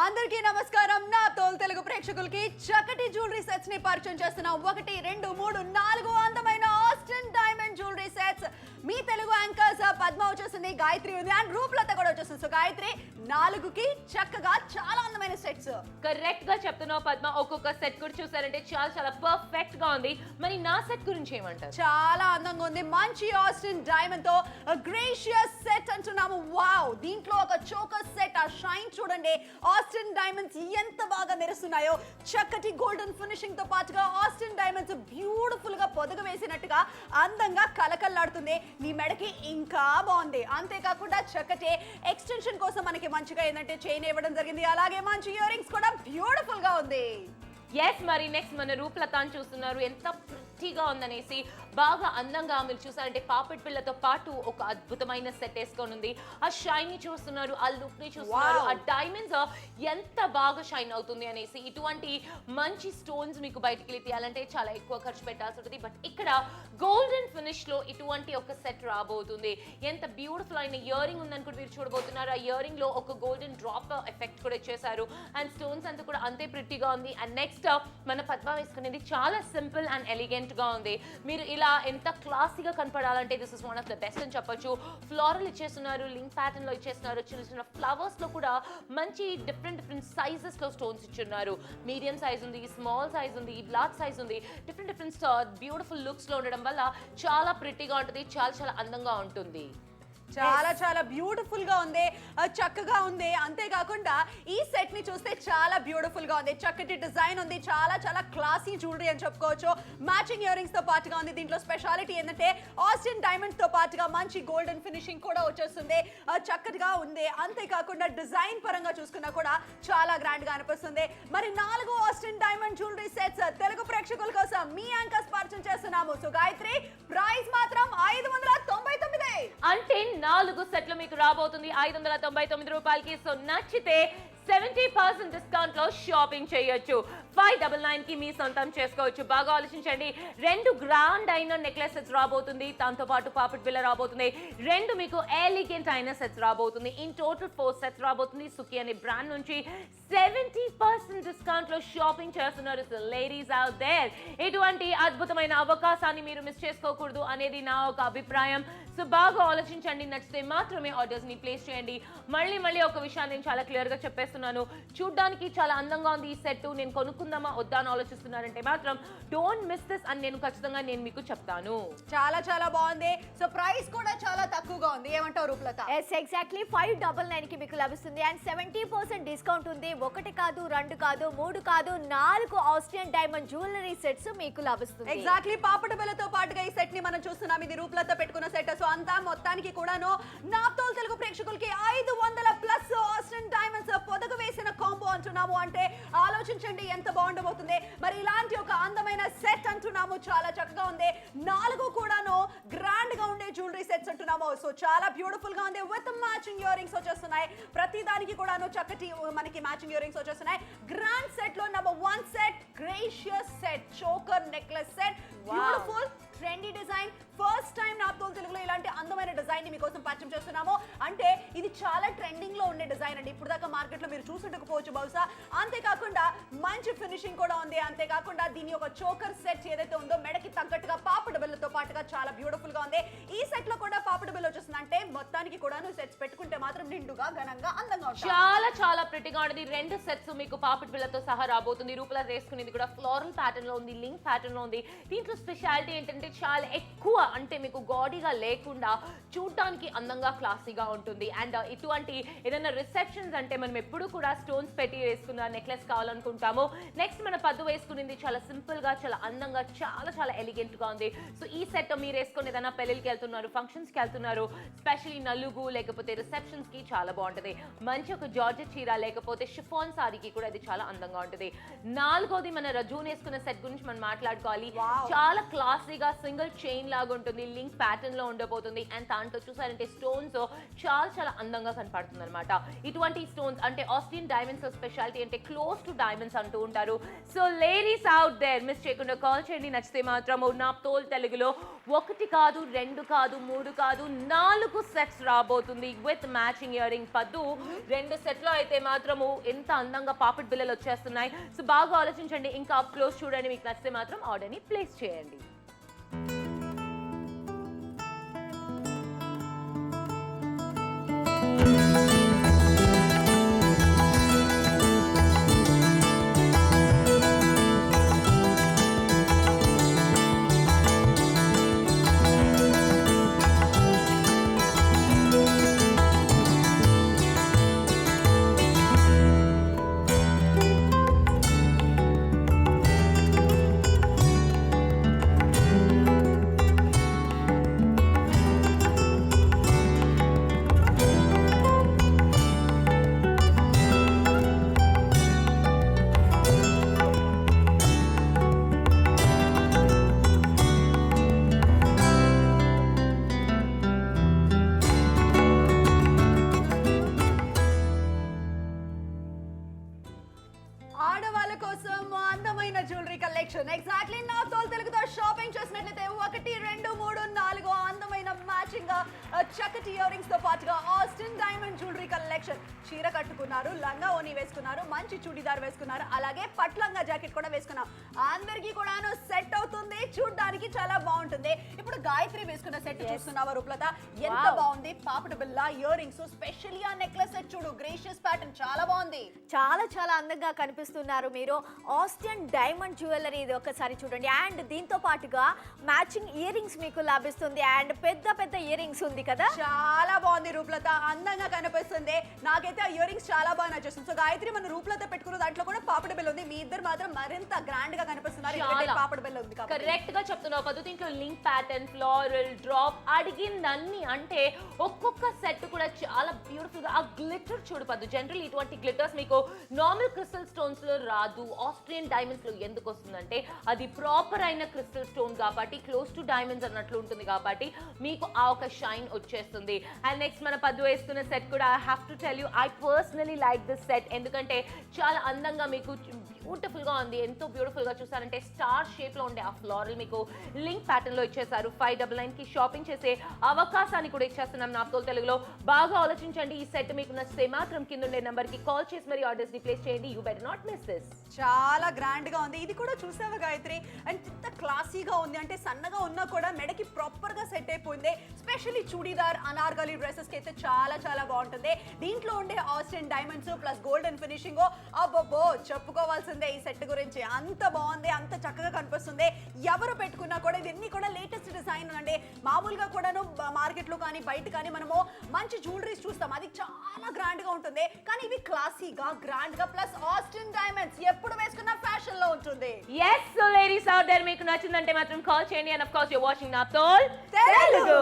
అందరికీ నమస్కారం. నా తోలు తెలుగు ప్రేక్షకులకి చక్కటి జ్యువెలరీ సెట్స్ ని పరిచయం చేస్తున్నా. 1 2 3 4 అందమైన ఆస్టిన్ డైమండ్ జ్యువెలరీ సెట్స్. మీ తెలుగు యాంకర్స్ పద్మ వచ్చేసింది, గాయత్రి ఉంది అండ్ రూపలత కూడా వచ్చేసింది. సో గాయత్రి 4కి చక్కగా చాలా అందమైన సెట్స్. కరెక్ట్ గా చెప్తున్నావు పద్మ. ఒక్కొక్క సెట్ కూడా చూసారంటే చాలా చాలా పర్ఫెక్ట్ గా ఉంది. మరి నా సెట్ గురించి ఏమంటారు? చాలా అందంగా ఉంది. మంచి ఆస్టిన్ డైమండ్ తో గ్రేషియస్ సెట్ అంటున్నాము. వావ్, దీంట్లో ఒక చోకర్ సెట్, ఆ షైన్ చూడండి. ఆస్టిన్ డైమండ్స్ ఎంత బాగా మెరుస్తున్నాయో. చక్కటి గోల్డెన్ ఫినిషింగ్ తో పాటుగా ఆస్టిన్ డైమండ్స్ బ్యూటిఫుల్ గా పొదగ వేసినట్టుగా అందంగా కలకల్లాడుతుంది. నీ మెడకి ఇంకా బాగుంది. అంతేకాకుండా చక్కటి ఎక్స్టెన్షన్ కోసం మనకి మంచిగా ఏంటంటే చైన్ ఇవ్వడం జరిగింది. అలాగే మంచి ఇయర్ రింగ్స్ కూడా బ్యూటిఫుల్ గా ఉంది. ఎస్, మరి నెక్స్ట్ మన రూపలతాన్ని చూస్తున్నారు. ఎంత ప్రిటీగా ఉందనేసి, బాగా అందంగా మీరు చూసారంటే పాపెట్ పిల్లతో పాటు ఒక అద్భుతమైన సెట్ వేసుకొని ఉంది. ఆ షైన్ ని చూస్తున్నారు, ఆ లుక్ ని చూస్తున్నారు, ఆ డైమండ్స్ ఎంత బాగా షైన్ అవుతుంది అనేసి. ఇటువంటి మంచి స్టోన్స్ మీకు బయటికి తీయాలంటే చాలా ఎక్కువ ఖర్చు పెట్టాల్సి ఉంటుంది. బట్ ఇక్కడ గోల్డెన్ ఫినిష్ లో ఇటువంటి ఒక సెట్ రాబోతుంది. ఎంత బ్యూటిఫుల్ అయిన ఇయర్ రింగ్ ఉందని కూడా మీరు చూడబోతున్నారు. ఆ ఇయర్ రింగ్ లో ఒక గోల్డెన్ డ్రాప్ ఎఫెక్ట్ కూడా ఇచ్చేసారు. అండ్ స్టోన్స్ అంతా కూడా అంతే ప్రిటీగా ఉంది. అండ్ నెక్స్ట్ మన పద్మ వేసుకునేది చాలా సింపుల్ అండ్ ఎలిగెంట్ గా ఉంది. మీరు ఇలా ఎంత క్లాసీగా కనపడాలంటే this is one of the best అని చెప్పొచ్చు. ఫ్లోరల్ ఇచ్చేస్తున్నారు, లింక్ ప్యాటర్న్ లో ఇచ్చేస్తున్నారు. చిన్న చిన్న ఫ్లవర్స్ లో కూడా మంచి డిఫరెంట్ సైజెస్ లో స్టోన్స్ ఇచ్చున్నారు. మీడియం సైజ్ ఉంది, స్మాల్ సైజ్ ఉంది, లార్జ్ సైజ్ ఉంది. డిఫరెంట్ బ్యూటిఫుల్ లుక్స్ లో ఉండడం వల్ల చాలా ప్రిటీగా ఉంటుంది, చాలా చాలా అందంగా ఉంటుంది. చాలా చాలా బ్యూటిఫుల్ గా ఉంది, చక్కగా ఉంది. అంతేకాకుండా ఈ సెట్ ని చూస్తే చాలా బ్యూటిఫుల్ గా ఉంది. చక్కటి డిజైన్ ఉంది, చాలా చాలా క్లాసీ జ్యువెలరీ అని చెప్పుకోవచ్చు. మ్యాచింగ్ ఇయర్ రింగ్స్ తో పాటుగా ఉంది. దీంట్లో స్పెషాలిటీ ఏంటంటే ఆస్టిన్ డైమండ్స్ తో పాటుగా మంచి గోల్డెన్ ఫినిషింగ్ కూడా వచ్చేస్తుంది. చక్కగా ఉంది. అంతేకాకుండా డిజైన్ పరంగా చూసుకున్నా కూడా చాలా గ్రాండ్ గా అనిపిస్తుంది. మరి 4 Austin diamond jewellery sets Telugu ప్రేక్షకుల కోసం మీ యాంకర్స్ పరిచయం చేస్తున్నాము. సో గాయత్రి, ప్రైస్ మాత్రం 599. అంటే 4 సెట్లు మీకు రాబోతుంది 599 రూపాయలకి. సో నచ్చితే 70% డిస్కౌంట్ లో షాపింగ్ చేయొచ్చు. 599 కి మీ సొంతం చేసుకోవచ్చు. బాగా ఆలోచించండి. 2 గ్రాండ్ అయిన నెక్లెస్ సెట్స్ రాబోతుంది, దాంతో పాటు పాపెట్ బిల్ల రాబోతుంది. 2 మీకు ఎలిగెంట్ అయిన సెట్స్ రాబోతుంది. ఇన్ టోటల్ 4 సెట్స్ రాబోతుంది. సుఖి అనే బ్రాండ్ నుంచి 70% డిస్కౌంట్ లో షాపింగ్ చేస్తున్నారు. సో లేడీస్ అవుట్ దేర్, ఇటువంటి అద్భుతమైన అవకాశాన్ని మీరు మిస్ చేసుకోకూడదు అనేది నా ఒక అభిప్రాయం. సో బాగా ఆలోచించండి. నచ్చితే మాత్రమే ఆర్డర్స్ ని ప్లేస్ చేయండి. మళ్ళీ ఒక విషయాన్ని నేను చాలా క్లియర్ గా చెప్పేస్తున్నాను. చూడ్డానికి చాలా అందంగా ఉంది ఈ సెట్. నేను కొనుక్కుందామా వద్దా అని ఆలోచిస్తున్నారంటే మాత్రం డోంట్ మిస్ దిస్ అని నేను ఖచ్చితంగా మీకు చెప్తాను. చాలా చాలా బాగుంది. సో ప్రైస్ కూడా చాలా తక్కువగా ఉంది. ఏమంటావు రూపలత? ఎస్, ఎగ్జాక్ట్లీ 599 కి మీకు లభిస్తుంది. అండ్ 70% డిస్కౌంట్ ఉంది. 1 కాదు, 2 కాదు, 3 కాదు, 4 ఆస్ట్రియన్ డైమండ్ జ్యువెలరీ సెట్స్ మీకు లభిస్తుంది. ఎగ్జాక్ట్లీ పాపట బిల్లతో పాటుగా ఈ సెట్ ని మనం చూస్తున్నాం. ఇది రూపలత పెట్టుకున్న సెట్. సో అంతా మొత్తానికి కూడాను నా తోలు తెలుగు ప్రేక్షకులకి 500+ ఆస్ట్రియన్ డైమండ్స్ పొదగ వేసిన కాంబో అంటున్నాము. అంటే ఆలోచించండి ఎంత బాగుండబోతుంది. మరి ఇలాంటి ఒక అందమైన సెట్ అంటున్నాము. చాలా చక్కగా ఉంది. 4 కూడాను గ్రాండ్ గా ఉండే జ్యువెలరీ సెట్స్ అంటున్నాము. సో చాలా బ్యూటిఫుల్ గా ఉంది. విత్ మ్యాచింగ్ ఇయర్ రింగ్స్ వచ్చేస్తున్నాయి. ప్రతి దానికి కూడాను చక్కటి మనకి మ్యాచింగ్ ఇయర్ రింగ్స్ వచ్చేస్తున్నాయి. గ్రాండ్ సెట్ లో number 1 set, gracious set, choker necklace set. Beautiful trendy design. First time నా తోలు తెలుగులో ఇలాంటి అందమైన డిజైన్ ని మీకోసం పరిచయం చేస్తున్నాము. అంటే ఇది చాలా ట్రెండింగ్ లో ఉండే డిజైన్ అండి. ఇప్పుడు దాకా మార్కెట్ లో మీరు చూసుండకపోవచ్చు బహుశా. అంతేకాకుండా మంచి ఫినిషింగ్ కూడా ఉంది. అంతేకాకుండా దీని ఒక చోకర్ సెట్ ఏదైతే ఉందో మెడకి తగ్గట్టుగా పాపడ బిల్లతో పాటుగా చాలా బ్యూటిఫుల్ గా ఉంది. ఈ సెట్ లో కూడా పాపడ బిల్ల వచ్చేస్తుంది. అంటే మొత్తానికి కూడా సెట్స్ పెట్టుకుంటే మాత్రం నిండుగా ఘనంగా అందంగా ఉంటుంది. చాలా చాలా ప్రిటీగా ఉంటుంది. 2 సెట్స్ మీకు పాపెట్ బిల్లతో సహా రాబోతుంది. రూపలా వేసుకునేది కూడా ఫ్లోరల్ ప్యాటర్న్ లో ఉంది, లింక్ ప్యాటర్న్ లో ఉంది. దీంట్లో స్పెషాలిటీ ఏంటంటే చాలా ఎక్కువ, అంటే మీకు గాడీగా లేకుండా చూడటానికి అందంగా క్లాసీగా ఉంటుంది. అండ్ ఇటువంటి ఏదైనా రిసెప్షన్స్ అంటే మనం ఎప్పుడు కూడా స్టోన్స్ పెట్టి వేసుకున్న నెక్లెస్ కావాలనుకుంటాము. నెక్స్ట్ మన పద్దు వేసుకునేది చాలా సింపుల్ గా, చాలా అందంగా, చాలా చాలా ఎలిగెంట్ గా ఉంది. సో ఈ సెట్ మీరు వేసుకుని ఏదైనా పెళ్ళికి వెళ్తున్నారు, ఫంక్షన్స్ కి వెళ్తున్నారు, స్పెషల్లీ నలుగు లేకపోతే రిసెప్షన్స్ కి చాలా బాగుంటుంది. మంచి ఒక జార్జెట్ చీర లేకపోతే షిఫాన్ సారీకి కూడా ఇది చాలా అందంగా ఉంటుంది. 4వది మన రజూన్ వేసుకున్న సెట్ గురించి మనం మాట్లాడుకోవాలి. చాలా క్లాసీగా సింగిల్ చైన్ లాగా ఉంటుంది, లింక్ ప్యాటర్న్ లో ఉండబోతుంది. అండ్ దాంట్లో చూసారంటే స్టోన్స్ చాలా అందంగా కనపడుతుంది అనమాట. ఇటువంటి స్టోన్స్ అంటే ఆస్ట్రియన్ డైమండ్స్ స్పెషాలిటీ అంటే క్లోజ్ టు డైమండ్స్ అంటూ ఉంటారు. So ladies out there miss చేయకుండా కాల్ చేయండి. నచ్చితే మాత్రం నా తోల్ తెలుగులో 1 కాదు 2 కాదు 3 కాదు 4 సెట్స్ రాబోతుంది విత్ మ్యాచింగ్ ఇయర్ రింగ్ పద్దు. 2 సెట్లో అయితే మాత్రము ఎంత అందంగా పాపిట్ బిల్లలు వచ్చేస్తున్నాయి. సో బాగా ఆలోచించండి, ఇంకా అప్ క్లోజ్ చూడండి. మీకు నచ్చితే మాత్రం ఆర్డర్ని ప్లేస్ చేయండి. ఆడవాళ్ళ కోసం అందమైన జ్యువెలరీ కలెక్షన్ ఎగ్జాక్ట్లీ నా తోలు తెలుగుతో షాపింగ్ చేసినట్లయితే 1 2 3 4 అందమైన మ్యాచింగ్ చక్కటి ఇయర్ రింగ్స్ తో పాటుగా ఆస్టిన్ డైమండ్ జ్యువెలరీ కలెక్షన్. చీర కట్టుకున్నారు, లంగా ఓని వేసుకున్నారు, మంచి చూడీదార్ వేసుకున్నారు, అలాగే పట్లంగా జాకెట్ కూడా వేసుకున్నారు. అందరికీ కూడా సెట్ అవుతుంది, చూడడానికి చాలా బాగుంటుంది. ఇప్పుడు గాయత్రి వేసుకున్న సెట్ చూస్తున్నావా రూపలత, ఎంత బాగుంది. పాపిడి బిల్ల ఇయర్ రింగ్స్, స్పెషల్లీ ఆ నెక్లెస్ సెట్ చూడు, గ్రేషియస్ ప్యాటర్న్ చాలా బాగుంది. చాలా అందంగా కనిపిస్తున్నారు మీరు. ఆస్ట్రియన్ డైమండ్ జ్యువెలరీ ఇది ఒకసారి చూడండి. అండ్ దీంతో పాటుగా మ్యాచింగ్ ఇయర్ రింగ్స్ మీకు లభిస్తుంది. అండ్ పెద్ద ఇయర్ రింగ్స్ ఉంది కదా, చాలా బాగుంది రూపలత, అందంగా కనిపిస్తుంది. నాకైతే ఆ ఇయర్ రింగ్స్ చాలా బాగా నచ్చేస్తుంది. సో గాయత్రి మన రూపలత పెట్టుకున్న దాంట్లో కూడా పాపిడి బిల్ల ఉంది. మీ ఇద్దరు మాత్రం మరింత గ్రాండ్ గా కనిపిస్తున్నారు, పాపిడి బిల్ల ఉంది. కరెక్ట్ గా చెప్తున్నావు పద్దు. దీంట్లో లింక్ ప్యాటర్న్, ఫ్లోరల్, డ్రాప్ అడిగిందన్ని అంటే ఒక్కొక్క సెట్ కూడా చాలా బ్యూటిఫుల్ గా. ఆ గ్లిటర్ చూడు పద్దు, జనరల్ ఇటువంటి గ్లిటర్స్ మీకు నార్మల్ క్రిస్టల్ స్టోన్స్ లో రాదు, ఆస్ట్రియన్ డైమండ్స్ లో ఎందుకు వస్తుందంటే అది ప్రాపర్ అయిన క్రిస్టల్ స్టోన్ కాబట్టి క్లోజ్ టు డైమండ్స్ అన్నట్లు ఉంటుంది కాబట్టి మీకు ఆ ఒక షైన్ వచ్చేస్తుంది. అండ్ నెక్స్ట్ మన పద్దు వేసుకున్న సెట్ కూడా I have to tell you, I personally like this set. ఎందుకంటే చాలా అందంగా మీకు బ్యూటిఫుల్ గా ఉంది. ఎంతో బ్యూటిఫుల్ గా చూసారంటే స్టార్ షేప్ లో ఉండే ఆ ఫ్లోరల్ మీకు లింక్ ప్యాటర్న్ లో ఇచ్చేసారు. 599 కి షాపింగ్ చేసే అవకాశాన్ని కూడా ఇచ్చేస్తున్నాం నా తోలు తెలుగులో. బాగా ఆలోచించండి, ఈ సెట్ మీకు నచ్చితే మాత్రం కింద ఉండే నెంబర్ కి కాల్ చేసి మరి ఆర్డర్స్ ని ప్లేస్ చేయండి. You better not miss this. చాలా గ్రాండ్ గా ఉంది. ఇది కూడా చూసావా గాయత్రి, అండ్ ఇంత క్లాసీగా ఉంది. అంటే సన్నగా ఉన్నా కూడా మెడకి ప్రాపర్ గా సెట్ అయిపోయింది. స్పెషల్లీ చూడీదార్, అనార్కలి డ్రెస్సెస్ కి అయితే చాలా బాగుంటుంది. దీంట్లో ఉండే Austrian diamonds plus golden finishing, అబ్బో చెప్పుకోవాల్సిందే ఈ సెట్ గురించి. అంత బాగుంది, అంత చక్కగా కనిపిస్తుంది. ఎవరు పెట్టుకున్నా కూడా ఇవన్నీ కూడా లేటెస్ట్ డిజైన్ అండి. మామూలుగా కూడాను మార్కెట్ లో కానీ బయట కానీ మనము మంచి జ్యువెలరీస్ చూస్తాం, అది చాలా గ్రాండ్ గా ఉంటుంది. కానీ ఇవి క్లాసీగా గ్రాండ్ గా ప్లస్ ఆస్ట్రియన్ డైమండ్స్ ఎప్పుడు వేసుకున్న ఫ్యాషన్ లో ఉంటుంది. yes so ladies out there, మీకు నచ్చిందంటే మాత్రం కాల్ చేయండి. and of course you're watching నా తోల్ తెలుగు.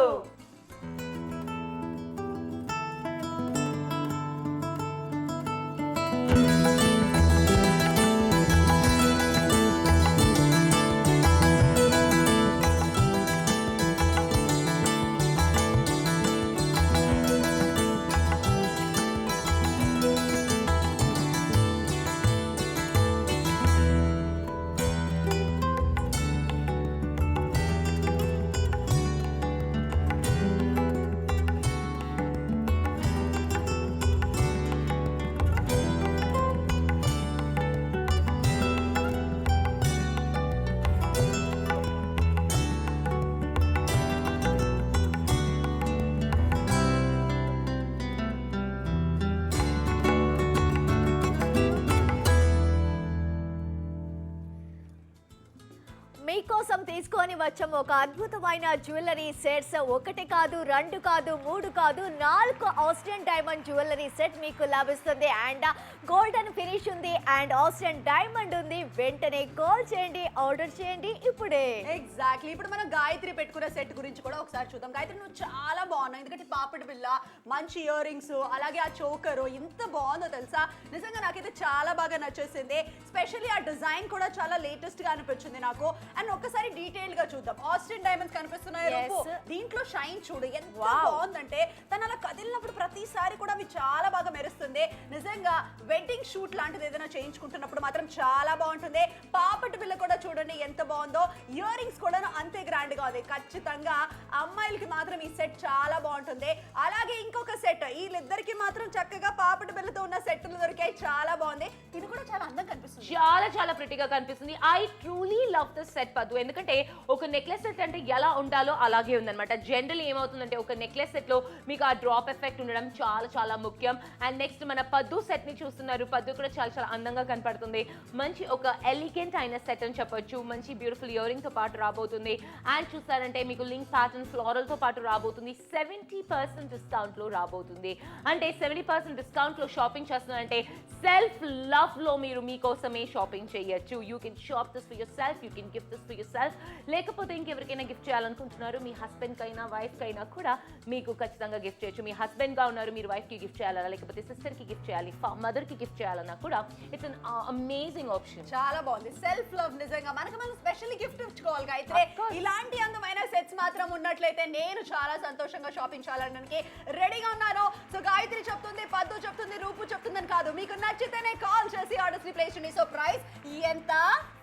మీకోసం తీసుకొని వచ్చాం ఒక అద్భుతమైన జ్యువెలరీ సెట్స్. 1 కాదు 2 కాదు 3 కాదు 4 ఆస్ట్రియన్ డైమండ్ జ్యువెలరీ సెట్ మీకు లభిస్తుంది. అండ్ గోల్డెన్ ఫినిష్ ఉంది అండ్ ఆస్ట్రియన్ డైమండ్ ఉంది. వెంటనే కాల్ చేయండి, ఆర్డర్ చేయండి ఇప్పుడే. ఎగ్జాక్ట్లీ. ఇప్పుడు మనం గాయత్రి పెట్టుకున్న సెట్ గురించి కూడా ఒకసారి చూద్దాం. గాయత్రి నువ్వు చాలా బాగున్నావు, ఎందుకంటే పాపిడి బిల్ల, మంచి ఇయర్ రింగ్స్, అలాగే ఆ చోకరు ఎంత బాగుందో తెలుసా. నిజంగా నాకు నాకైతే చాలా బాగా నచ్చేసింది. స్పెషల్లీ ఆ డిజైన్ కూడా చాలా లేటెస్ట్ గా అనిపించింది నాకు. అండ్ ఒక్కసారి డీటెయిల్ గా చూద్దాం. ఆస్టిన్ డైమండ్స్ కనిపిస్తున్నాయి రూపు. దీంట్లో షైన్ చూడు ఎంత బాగుందంటే, తను అలా కదిలినప్పుడు ప్రతిసారి కూడా అవి చాలా బాగా మెరుస్తుంది. నిజంగా వెడ్డింగ్ షూట్ లాంటిది ఏదైనా చేయించుకుంటున్నప్పుడు మాత్రం చాలా బాగుంటుంది. పాపటి బిల్ల కూడా చూడండి ఎంత బాగుందో. ఇయర్ రింగ్స్ కూడా అంతే గ్రాండ్ గా ఉంది. ఖచ్చితంగా అమ్మాయిలకి మాత్రం ఈ సెట్ చాలా బాగుంటుంది. అలాగే ఇంకొక సెట్, వీళ్ళిద్దరికి మాత్రం చక్కగా పాపటి బిల్లతో ఉన్న సెట్లు దొరికాయి. చాలా బాగుంది. ఇది కూడా చాలా అందంగా కనిపిస్తుంది. చాలా చాలా ప్రిటీగా కనిపిస్తుంది. I truly love this set పద్దు. ఎందుకంటే ఒక నెక్లెస్ సెట్ అంటే ఎలా ఉండాలో అలాగే ఉందన్నమాట. జనరల్లీ ఏమవుతుందంటే ఒక నెక్లెస్ సెట్ లో మీకు ఆ డ్రాప్ ఎఫెక్ట్ ఉండడం చాలా చాలా ముఖ్యం. అండ్ నెక్స్ట్ మన పద్దు సెట్ ని చూస్తున్నారు. పద్దు కూడా చాలా చాలా అందంగా కనపడుతుంది. మంచి ఒక ఎలిగెంట్ అయిన సెట్ అని చెప్పొచ్చు. మంచి బ్యూటిఫుల్ ఇయర్ రింగ్ తో పాటు రాబోతుంది. అండ్ చూస్తారంటే మీకు లింక్ ప్యాటర్న్ ఫ్లోరల్ తో పాటు రాబోతుంది. 70% డిస్కౌంట్ లో రాబోతుంది. అంటే 70% డిస్కౌంట్ లో షాపింగ్ చేస్తున్నారంటే సెల్ఫ్ లవ్ లో మీరు మీకోసమే షాపింగ్ చేయొచ్చు. You can shop this for your self, you can gift this for your self. లేకపోతే ఇంకెవరికైనా గిఫ్ట్ చేయాలనుకుంటున్నారు, మీ హస్బెండ్ కైనా వైఫ్ కైనా కూడా మీకు ఖచ్చితంగా గిఫ్ట్ చేయొచ్చు. మీ హస్బెండ్ గా ఉన్నారు, మీరు వైఫ్ కి గిఫ్ట్ చేయాలన్నా, లేకపోతే సిస్టర్ కి గిఫ్ట్ చేయాలి, మదర్ కి గిఫ్ట్ చేయాలన్నా కూడా ఇట్స్ అన్ అమేజింగ్ ఆప్షన్. చాలా బాగుంది. సెల్ఫ్ లవ్ నిజంగా మనకు మనం స్పెషల్లీ గిఫ్ట్ ఇచ్చుకోవాలి. అయితే ఇలాంటి అందమైన సెట్స్ మాత్రం ఉన్నట్లయితే నేను చాలా సంతోషంగా షాపింగ్ చేయాలనడానికి రెడీగా ఉన్నాను. సో గాయత్రి చెప్తుంది, పద్దు చెప్తుంది, రూపు చెప్తుందని కాదు, మీకు నచ్చితేనే కాల్ చేసి ఆర్డర్స్ ని ప్లేస్ చేయండి. సో ప్రైస్ ఎంత?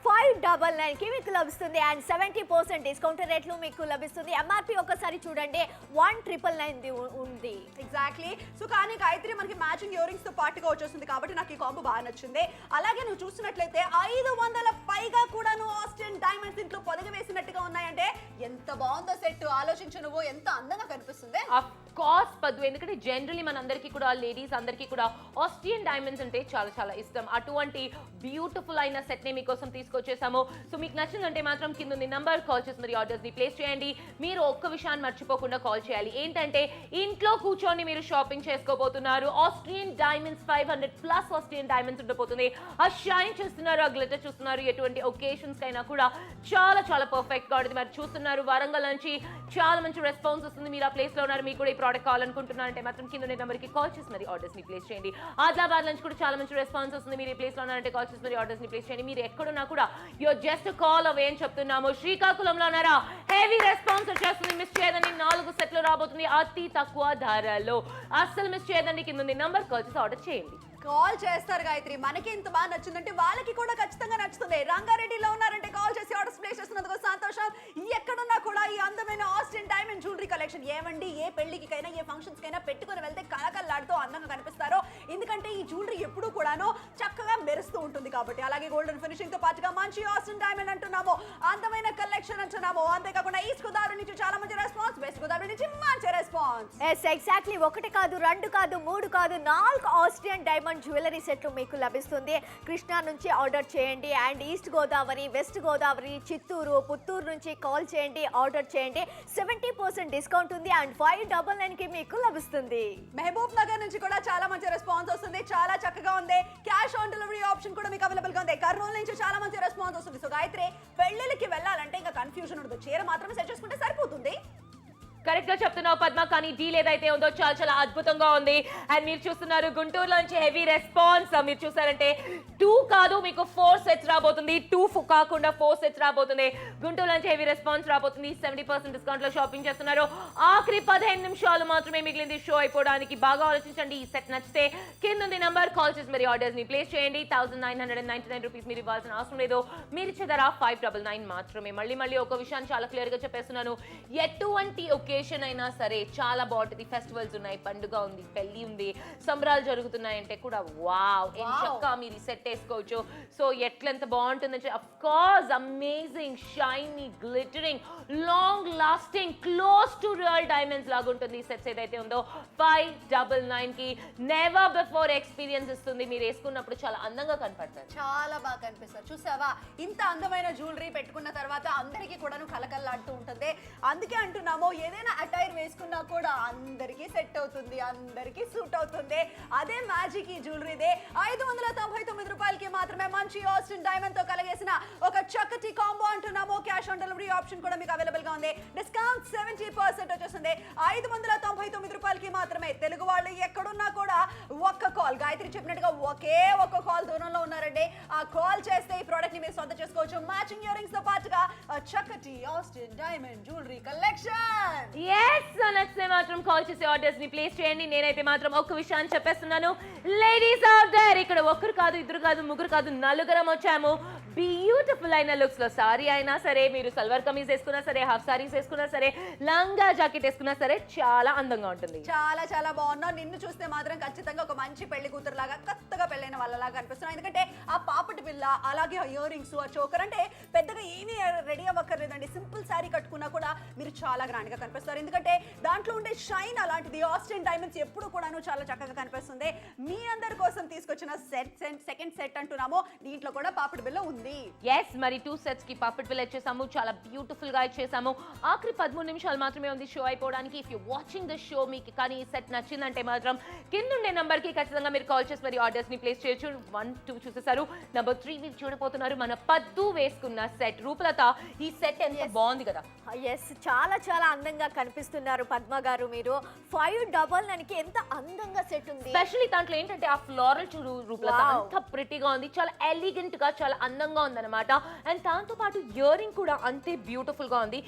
599 కి మీకు లభిస్తుంది. అండ్ 70% డిస్కౌంట్ రేట్లు మీకు లభిస్తుంది. ఎంఆర్పి ఒకసారి చూడండి 1999 ఉంది. ఎగ్జాక్ట్లీ. సో కానీ గాయత్రి మనకి మ్యాచింగ్ ఇయర్ రింగ్స్ తో పాటుగా వచ్చేస్తుంది కాబట్టి నాకు ఈ కాంబో బాగా నచ్చింది. అలాగే నువ్వు చూసినట్లయితే 500 పైగా కూడాను ఆస్టిన్ డైమండ్స్ ఇంట్లో పొదగ వేసినట్టుగా ఉన్నాయంటే ఎంత బాగుందో సెట్. ఆలోచించు నువ్వు, ఎంత అందంగా కనిపిస్తుంది. ఆఫ్ కోర్స్ పద్దు. ఎందుకంటే జనరలీ మనందరికీ కూడా లేడీస్ అందరికీ కూడా ఆస్ట్రియన్ డైమండ్స్ అంటే చాలా చాలా ఇష్టం. అటువంటి బ్యూటిఫుల్ అయిన సెట్ ని మీకోసం తీసుకొచ్చేసాము. సో మీకు నచ్చిందంటే మాత్రం కింద ఉంది నంబర్, కాల్ చేసి మరి ఆర్డర్స్ ని ప్లేస్ చేయండి. మీరు ఒక్క విషయాన్ని మర్చిపోకుండా కాల్ చేయాలి. ఏంటంటే ఇంట్లో కూర్చొని మీరు షాపింగ్ చేసుకోబోతున్నారు. ఆస్ట్రియన్ డైమండ్స్ 500+ ఆస్ట్రియన్ డైమండ్స్ ఉండబోతుంది. ఆ షైన్ చూస్తున్నారు, ఆ గ్లిటర్ చూస్తున్నారు. ఎటువంటి ఒకేషన్స్ కైనా కూడా చాలా చాలా పర్ఫెక్ట్ గా ఉంటుంది. మరి చూస్తున్నారు వరంగల్ నుంచి చాలా మంచి రెస్పాన్స్ వస్తుంది. మీరు ఆ ప్లేస్ లో ఉన్నారు, మీకు కూడా ఈ ప్రోడక్ట్ కావాలనుకుంటున్నారంటే మాత్రం కింద నెంబర్ కి కాల్ చేసి మరి ఆర్డర్స్ ని ప్లేస్ చేయండి. ఆదిలాబాద్ నుంచి కూడా చాలా మంచి రెస్పాన్స్ వస్తుంది. మీరు ఈ ప్లేస్ లో ఉన్నారంటే కాల్ చేసి మరి ఆర్డర్స్ ని ప్లేస్ చేయండి. మీరు ఎక్కడున్నా కూడా యూర్ జస్ట్ కాల్ అవే అని చెప్తున్నాము. శ్రీకాకుళంలో ఉన్నారా, హెవీ రెస్పాన్స్ వచ్చేస్తుంది. మిస్ చేయదండి, 4 సెట్లు రాబోతుంది అతి తక్కువ ధరలో. అస్సలు మిస్ చేయదండి. కింద ఉంది నంబర్, కాల్ చేసి ఆర్డర్ చేయండి. కాల్ చేస్తారు గాయత్రి. మనకి ఇంత బాగా నచ్చిందంటే వాళ్ళకి కూడా ఖచ్చితంగా నచ్చుతుంది. రంగారెడ్డిలో ఉన్నారంటే కాల్ చేసి ఆర్డర్స్ ప్లేస్ చేస్తున్నందుకు సంతోషం. ఎక్కడున్నా కూడా ఈ అందమైన ఆస్టిన్ డైమండ్ జ్యువెలరీ కలెక్షన్ ఏమండి ఏ పెళ్లికైనా ఏ ఫంక్షన్స్ కైనా పెట్టుకుని వెళ్తే కళకళలాడుతూ అందంగా కనిపిస్తారో. ఎందుకంటే ఈ జ్యువెలరీ ఎప్పుడూ కూడాను చక్కగా మెరుస్తూ ఉంటుంది కాబట్టి. అలాగే గోల్డెన్ ఫినిషింగ్ తో పాటుగా మంచి ఆస్టిన్ డైమండ్ అంటున్నాము, అందమైన కలెక్షన్ అంటున్నాము. అంతేకాకుండా ఈస్ట్ గోదావరి నుంచి చాలా మంచి రెస్పాన్స్, వెస్ట్ గోదావరి నుంచి మంచి రెస్పాన్స్. Yes exactly. 1 కాదు, 2 కాదు, 3 కాదు, 4 ఆస్ట్రియన్ డైమండ్ జ్యువెలరీ సెట్లు మీకు లభిస్తుంది. కృష్ణా నుంచి ఆర్డర్ చేయండి. And east Godavari, west Godavari, Chittoor, Puttur నుంచి కాల్ చేయండి, ఆర్డర్ చేయండి. 70% డిస్కౌంట్ ఉంది. అండ్ 599 కి మీకు లభిస్తుంది. మహబూబ్ నగర్ నుంచి కూడా చాలా మంచి రెస్పాన్స్ వస్తుంది. చాలా చక్కగా ఉంది. క్యాష్ ఆన్ డెలివరీ ఆప్షన్ కూడా మీకు అవైలబుల్ గా ఉంది. కర్నూలు నుంచి చాలా మంచి రెస్పాన్స్ వస్తుంది. సో గాయత్రి, పెళ్లిళ్ళకి వెళ్ళాలంటే ఇంకా కన్ఫ్యూజన్ ఉండదు. చీర మాత్రమే సెట్ చేసుకుంటే సరిపోతుంది. కరెక్ట్ గా చెప్తున్నావు పద్మ. కానీ డీల్ ఏదైతే ఉందో చాలా చాలా అద్భుతంగా ఉంది. అండ్ మీరు చూస్తున్నారు గుంటూరులో నుంచి హెవీ రెస్పాన్స్. మీరు చూసారంటే 2 కాదు మీకు 4 సెట్స్ రాబోతుంది. 2 కాకుండా 4 సెట్స్ రాబోతుంది. గుంటూరు నుంచి హెవీ రెస్పాన్స్ రాబోతుంది. 70% డిస్కౌంట్ లో షాపింగ్ చేస్తున్నారు. ఆఖరి 15 నిమిషాలు మాత్రమే మిగిలింది షో అయిపోవడానికి. బాగా ఆలోచించండి. ఈ సెట్ నచ్చితే కింద ఉంది నంబర్, కాల్ చేసి మరి ఆర్డర్స్ ని ప్లేస్ చేయండి. 1999 రూపీస్ మీరు ఇవ్వాల్సిన అవసరం లేదు. మీరు ఇచ్చే ధర 599 మాత్రమే. మళ్ళీ ఒక విషయాన్ని చాలా క్లియర్ గా చెప్పేస్తున్నాను. ఎటువంటి ఒకేషన్ అయినా సరే చాలా బాగుంటుంది. ఫెస్టివల్స్ ఉన్నాయి, పండుగ ఉంది, పెళ్లి ఉంది, సంబరాలు జరుగుతున్నాయంటే కూడా వావ్ ఎంచక్కా మీరు సెట్ వేసుకోవచ్చు. సో ఎట్లెంత బాగుంటుందంటే of course amazing, shiny, glittering, long lasting, close to real diamonds లాగా ఉంటుంది ఈ సెట్స్ ఏదైతే ఉందో. 599 కి నెవర్ బిఫోర్ ఎక్స్పీరియన్స్ ఇస్తుంది. మీరు వేసుకున్నప్పుడు చాలా అందంగా కనపడతారు, చాలా బాగా కనిపిస్తారు. చూసావా, ఇంత అందమైన జ్యువెలరీ పెట్టుకున్న తర్వాత అందరికీ కూడాను కలకల్లాడుతూ ఉంటుంది. అందుకే అంటున్నాము, ఏదైనా అటైర్ వేసుకున్నా కూడా అందరికీ సెట్ అవుతుంది, అందరికీ సూట్ అవుతుంది. అదే మ్యాజిక్ ఈ జ్యువెలరీదే. 599 రూపాయలకి మాత్రమే మాత్రమే మంచి ఆస్టిన్ డైమండ్ తో కలిగేసిన ఒక చక్కటి కాంబో అంటున్నాము. క్యాష్ ఆన్ డెలివరీ ఆప్షన్ కూడా మీకు అవైలబుల్ గా ఉంది. డిస్కౌంట్ 70% వచ్చేస్తుంది. 599 రూపాయలకి మాత్రమే. తెలుగు వాళ్ళు ఎక్కడున్నా కూడా ఒక్క కాల్, గాయత్రి చెప్పినట్టుగా ఒకే ఒక్క కాల్ దూరంలో ఉన్నారండి. ఆ కాల్ చేస్తే ఈ ప్రోడక్ట్ ని మీరు సొంత చేసుకోవచ్చు. మ్యాచింగ్ ఇయర్ రింగ్స్ తో పాటుగా చక్కటి ఆస్టిన్ డైమండ్ జ్యువెలరీ కలెక్షన్. నచ్చితే మాత్రం కాల్ చేసి ఆర్డర్స్ ని ప్లేస్ చేయండి. నేనైతే మాత్రం ఒక్క విషయాన్ని చెప్పేస్తున్నాను, లేడీస్ అవుట్ దేర్, ఇక్కడ ఒక్కరు కాదు, ఇద్దరు కాదు, ముగ్గురు కాదు, నలుగురం వచ్చాము. బ్యూటిఫుల్ అయిన లుక్స్ లో సారీ అయినా సరే, మీరు సల్వార్ కమీజ్ వేసుకున్నా సరే, హాఫ్ సారీస్ వేసుకున్నా సరే, లంగా జాకెట్ వేసుకున్నా సరే చాలా అందంగా ఉంటుంది. చాలా చాలా బాగున్నావు. నిన్ను చూస్తే మాత్రం ఖచ్చితంగా ఒక మంచి పెళ్లి కూతురు లాగా, కొత్తగా పెళ్ళైన వాళ్ళలాగా అనిపిస్తున్నావు. ఎందుకంటే ఆ పాపటి పిల్ల, అలాగే ఆ ఇయర్ రింగ్స్, ఆ చోకర్, అంటే పెద్దగా ఏమీ రెడీ అవ్వక్కర్లేదండి. సింపుల్ శారీ కట్టుకున్నా కూడా మీరు చాలా గ్రాండ్ గా కనిపిస్తారు. ఎందుకంటే దాంట్లో ఉండే షైన్ అలాంటిది. ఆస్టిన్ డైమండ్స్ ఎప్పుడు కూడాను చాలా చక్కగా కనిపిస్తుంది. మీ అందరి కోసం తీసుకొచ్చిన సెకండ్ సెట్ అంటున్నాము. దీంట్లో కూడా పాపటి బిల్ల ఉంది. మరి 2 సెట్స్ కి పాపట్ బిల్ ఇచ్చేసాము. చాలా బ్యూటిఫుల్ గా ఇచ్చేసాము. ఆఖరి 13 నిమిషాలు మాత్రమే ఉంది షో అయిపోవడానికి. If you watching the show, మీకు కానీ ఈ సెట్ నచ్చిందంటే మాత్రం కింద ఉండే నంబర్ కి ఖచ్చితంగా మీరు కాల్ చేసి మరి ఆర్డర్స్ ని ప్లేస్ చేయొచ్చు. 1, 2 చూసేసారు. నెంబర్ 3 మీరు చూడబోతున్నారు. మన పద్దు వేసుకున్న సెట్. రూపలత, ఈ సెట్ ఎంత బాగుంది కదా. చాలా చాలా అందంగా కనిపిస్తున్నారు పద్మ గారు. మీరు 599కి ఎంత అందంగా సెట్ ఉంది. స్పెషల్లీ దాంట్లో ఏంటంటే ఆ ఫ్లోరల్ చూడు రూపలత, అంత ప్రిటీగా ఉంది, చాలా ఎలిగెంట్ గా, చాలా అందంగా ఉందన్నమాట. అండ్ దాంతో పాటు ఇయర్ రింగ్ కూడా అంతే బ్యూటిఫుల్ గా ఉంది.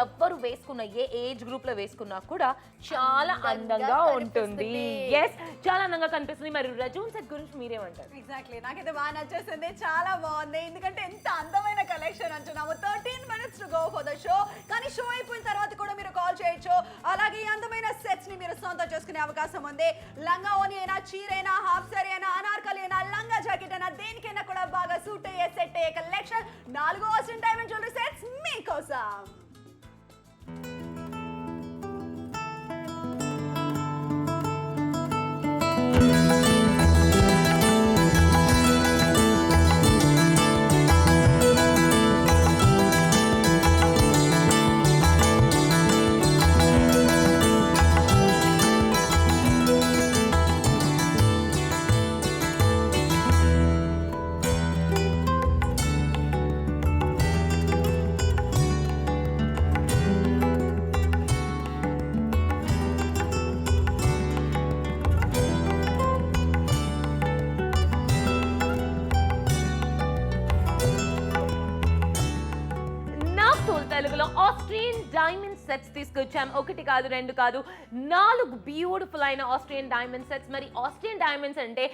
ఎవ్వరు వేసుకున్న, ఏ ఏజ్ గ్రూప్ లో వేసుకున్నా కూడా చాలా అందంగా ఉంటుంది. చాలా అందంగా కనిపిస్తుంది. మరి రజూన్ సెట్ గురించి మీరేమంటారు? ఎగ్జాక్ట్లీ, నాకైతే బాగా నచ్చేసింది. చాలా బాగుంది. ఎందుకంటే ఎంత అందమైన కలెక్షన్ అంటున్నాము. 13 minutes to go for the show. కానీ షో అయిపోయిన తర్వాత కూడా మీరు కాల్ చేయొచ్చు. అలాగే ఈ అందమైన సెట్స్ ని మీరు సొంతం చేసుకునే అవకాశం ఉంది. లంగా ఓని అయినా, చీరైనా, హాఫ్ సారీ అయినా, అనార్కలి అయినా, లంగా జాకెట్ అయినా, దేనికైనా కూడా బాగా సూట్ అయ్యే సెట్ అయ్యే collection 4 Austin diamond jewellery sets మీకోసం. తెలుగులో ఆస్ట్రియన్ డైమండ్ సెట్స్ తీసుకొచ్చాం. 1 కాదు, 2 కాదు, 4 బ్యూటిఫుల్ అయిన ఆస్ట్రియన్ డైమండ్ సెట్స్. మరి ఆస్ట్రియన్ డైమండ్స్ అంటే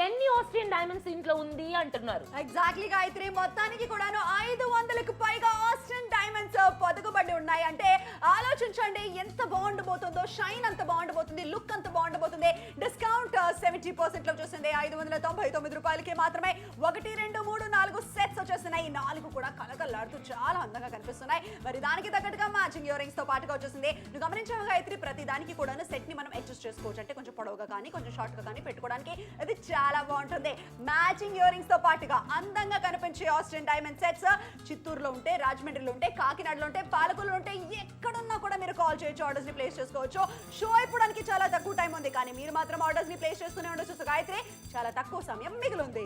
ఎన్ని ఆస్ట్రియన్ డైమండ్స్ ఇంట్లో ఉంది అంటున్నారు? ఎగ్జాక్ట్లీ గాయత్రి, మొత్తానికి కూడాను 500కు పైగా ఆస్ట్రియన్ డైమండ్స్ పొదుగుబడి ఉన్నాయి. అంటే ఆలోచించండి ఎంత బాగుండబోతుందో. షైన్ అంత బాగుండబోతుంది, లుక్ అంత బాగుండబోతుంది. డిస్కౌంట్ 70% లో చూస్తుంది. 599 రూపాయలకి మాత్రమే 1, 2, 3, 4 సెట్స్ వచ్చేస్తున్నాయి. 4 కూడా కలకలాడుతూ చాలా అందంగా కనిపిస్తున్నాయి. మరి దానికి తగ్గట్టుగా మ్యాచింగ్ ఇయర్ రింగ్స్ తో పాటుగా వచ్చేసింది. నువ్వు గమనించావు గాయత్రి, ప్రతి దానికి కూడా సెట్ ని మనం అడ్జస్ట్ చేసుకోవచ్చు. అంటే కొంచెం పొడవుగా కానీ, కొంచెం షార్ట్ గా కానీ పెట్టుకోవడానికి అది చాలా బాగుంటుంది. మ్యాచింగ్ ఇయర్ రింగ్స్ తో పాటుగా అందంగా కనిపించే ఆస్ట్రియన్ డైమండ్ సెట్స్ చిత్తూరులో ఉంటే, రాజమండ్రిలో ఉంటే, కాకినాడలో ఉంటే, పాలకొల్లులో ఉంటే, ఎక్కడున్నా కూడా మీరు కాల్ చేయొచ్చు, ఆర్డర్స్ ని ప్లేస్ చేసుకోవచ్చు. షో అయిపోవడానికి చాలా తక్కువ టైం ఉంది, కానీ మీరు మాత్రం ఆర్డర్స్ ని ప్లేస్ చేస్తూనే ఉండొచ్చు గాయత్రి. చాలా తక్కువ సమయం మిగిలింది.